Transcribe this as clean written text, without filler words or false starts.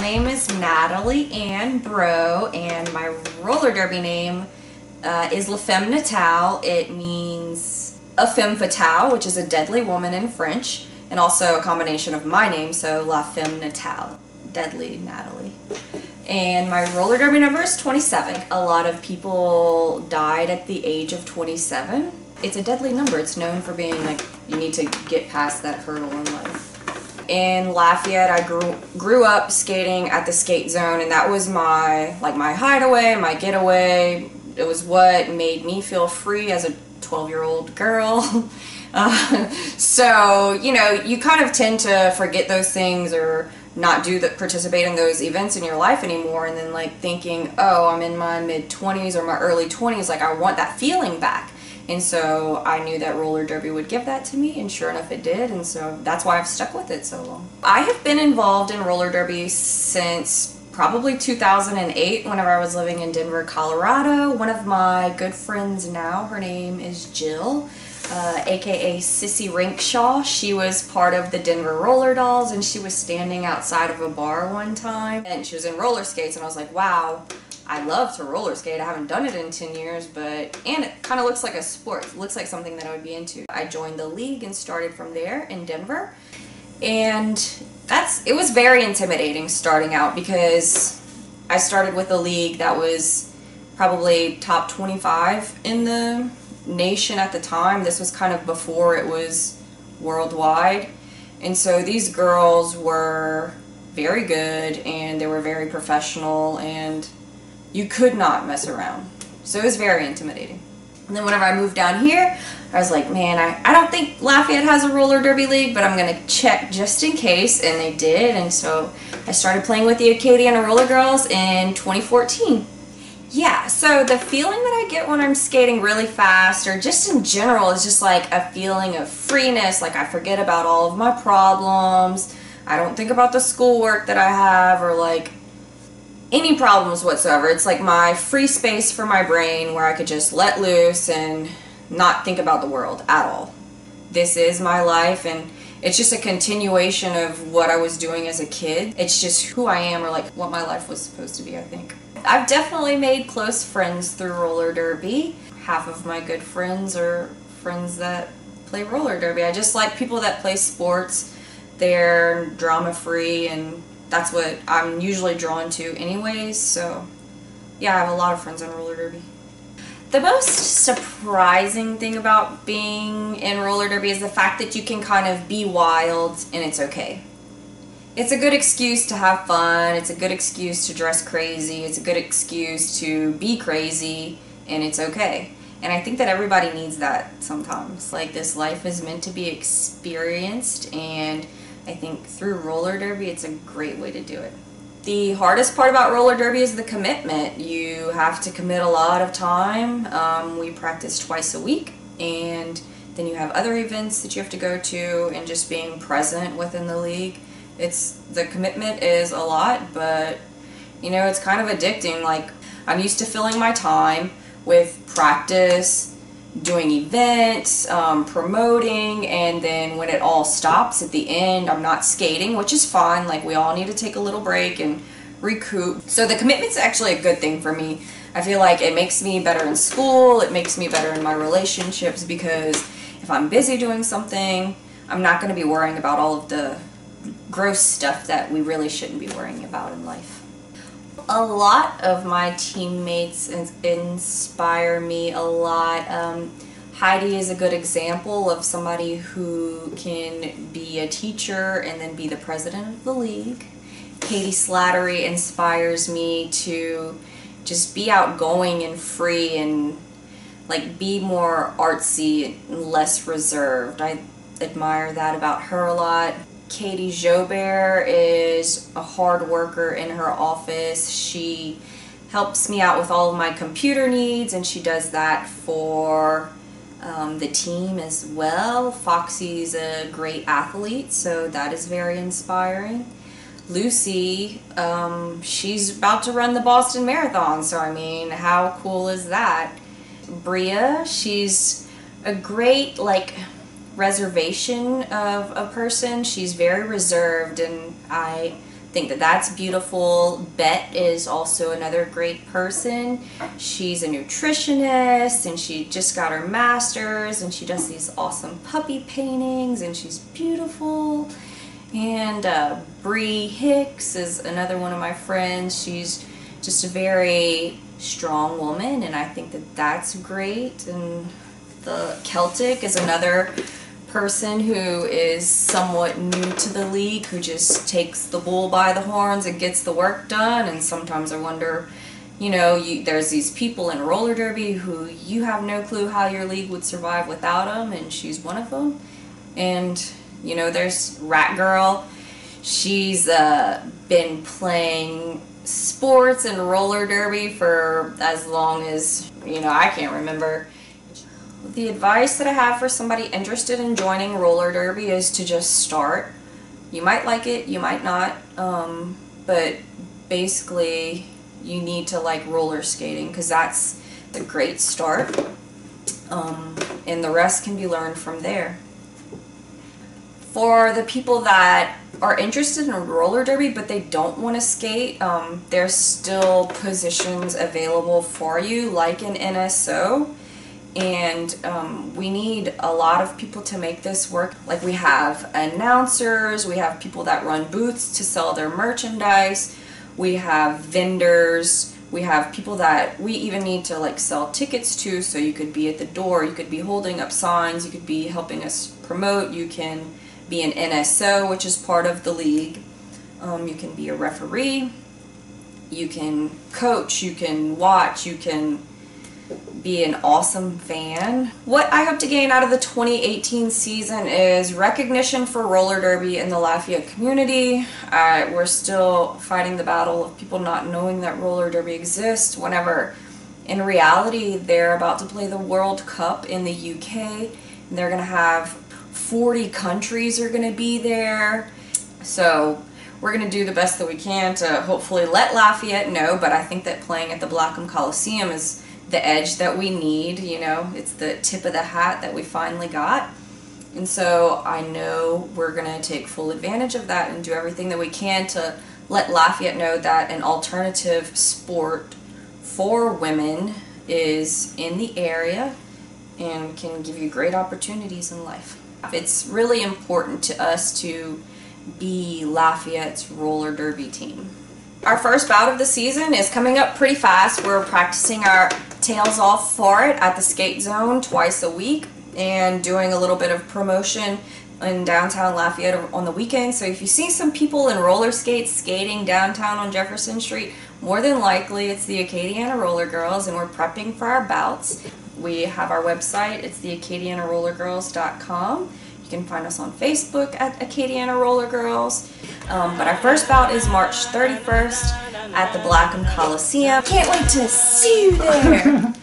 name is Natalie Ann Bro, and my roller derby name is Femme Natale. It means a femme fatale, which is a deadly woman in French, and also a combination of my name, so La Femme Natale, deadly Natalie. And my roller derby number is 27. A lot of people died at the age of 27. It's a deadly number. It's known for being like, you need to get past that hurdle in life. In Lafayette, I grew up skating at the skate zone, and that was my hideaway, my getaway. It was what made me feel free as a 12-year-old girl. So, you know, you kind of tend to forget those things or not participate in those events in your life anymore, and then like thinking, oh, I'm in my mid-20s or my early 20s, like I want that feeling back. And so I knew that roller derby would give that to me, and sure enough it did, and so that's why I've stuck with it so long. I have been involved in roller derby since probably 2008, whenever I was living in Denver, Colorado. One of my good friends now, her name is Jill, aka Sissy Rinkshaw. She was part of the Denver Roller Dolls, and she was standing outside of a bar one time, and she was in roller skates, and I was like, wow, I love to roller skate. I haven't done it in 10 years, and it kind of looks like a sport. It looks like something that I would be into. I joined the league and started from there in Denver, and it was very intimidating starting out, because I started with a league that was probably top 25 in the nation at the time. This was kind of before it was worldwide, and so these girls were very good, and they were very professional, and you could not mess around. So it was very intimidating. And then whenever I moved down here, I was like, man, I don't think Lafayette has a roller derby league, but I'm gonna check just in case, and they did. And so I started playing with the Acadiana Roller Girls in 2014. Yeah, so the feeling that I get when I'm skating really fast, or just in general, is just like a feeling of freeness. Like I forget about all of my problems. I don't think about the schoolwork that I have, or like any problems whatsoever. It's like my free space for my brain where I could just let loose and not think about the world at all. This is my life, and it's just a continuation of what I was doing as a kid. It's just who I am, or like what my life was supposed to be, I think. I've definitely made close friends through roller derby. Half of my good friends are friends that play roller derby. I just like people that play sports. They're drama-free, and that's what I'm usually drawn to anyways, so yeah, I have a lot of friends in roller derby. The most surprising thing about being in roller derby is the fact that you can kind of be wild and it's okay. It's a good excuse to have fun, it's a good excuse to dress crazy, it's a good excuse to be crazy, and it's okay. And I think that everybody needs that sometimes. Like, this life is meant to be experienced, and I think through roller derby, it's a great way to do it. The hardest part about roller derby is the commitment. You have to commit a lot of time. We practice twice a week, and then you have other events that you have to go to, and just being present within the league. The commitment is a lot, but you know, it's kind of addicting. Like, I'm used to filling my time with practice, doing events, promoting, and then when it all stops at the end, I'm not skating, which is fine. Like, we all need to take a little break and recoup. So the commitment's actually a good thing for me. I feel like it makes me better in school, it makes me better in my relationships, because if I'm busy doing something, I'm not going to be worrying about all of the gross stuff that we really shouldn't be worrying about in life. A lot of my teammates inspire me a lot. Heidi is a good example of somebody who can be a teacher and then be the president of the league. Katie Slattery inspires me to just be outgoing and free, and like be more artsy and less reserved. I admire that about her a lot. Katie Jobert is a hard worker in her office. She helps me out with all of my computer needs, and she does that for the team as well. Foxy's a great athlete, so that is very inspiring. Lucy, she's about to run the Boston Marathon, so I mean, how cool is that? Bria, she's a great, like, reservation of a person. She's very reserved, and I think that that's beautiful. Bet is also another great person. She's a nutritionist and she just got her master's and she does these awesome puppy paintings and she's beautiful. And Bree Hicks is another one of my friends. She's just a very strong woman and I think that that's great. And the Celtic is another person who is somewhat new to the league, who just takes the bull by the horns and gets the work done. And sometimes I wonder, you know, there's these people in roller derby who you have no clue how your league would survive without them, and she's one of them. And you know, there's Rat Girl. She's been playing sports and roller derby for as long as, you know, I can't remember. The advice that I have for somebody interested in joining roller derby is to just start. You might like it, you might not, but basically you need to like roller skating because that's a great start, and the rest can be learned from there. For the people that are interested in roller derby but they don't want to skate, there's still positions available for you like an NSO. And we need a lot of people to make this work. Like, we have announcers, we have people that run booths to sell their merchandise, we have vendors, we have people that we even need to like sell tickets to, so you could be at the door, you could be holding up signs, you could be helping us promote, you can be an NSO, which is part of the league, you can be a referee, you can coach, you can watch, you can be an awesome fan. What I hope to gain out of the 2018 season is recognition for roller derby in the Lafayette community. We're still fighting the battle of people not knowing that roller derby exists, whenever in reality they're about to play the World Cup in the UK and they're gonna have 40 countries are gonna be there. So we're going to do the best that we can to hopefully let Lafayette know, but I think that playing at the Blackham Coliseum is the edge that we need, you know, it's the tip of the hat that we finally got. And so I know we're going to take full advantage of that and do everything that we can to let Lafayette know that an alternative sport for women is in the area and can give you great opportunities in life. It's really important to us to be Lafayette's roller derby team. Our first bout of the season is coming up pretty fast. We're practicing our tails off for it at the skate zone twice a week and doing a little bit of promotion in downtown Lafayette on the weekends. So if you see some people in roller skates skating downtown on Jefferson Street, more than likely it's the Acadiana Roller Girls, and we're prepping for our bouts. We have our website, it's the acadianarollergirls.com. You can find us on Facebook at Acadiana Roller Girls. But our first bout is March 31st at the Blackham Coliseum. Can't wait to see you there!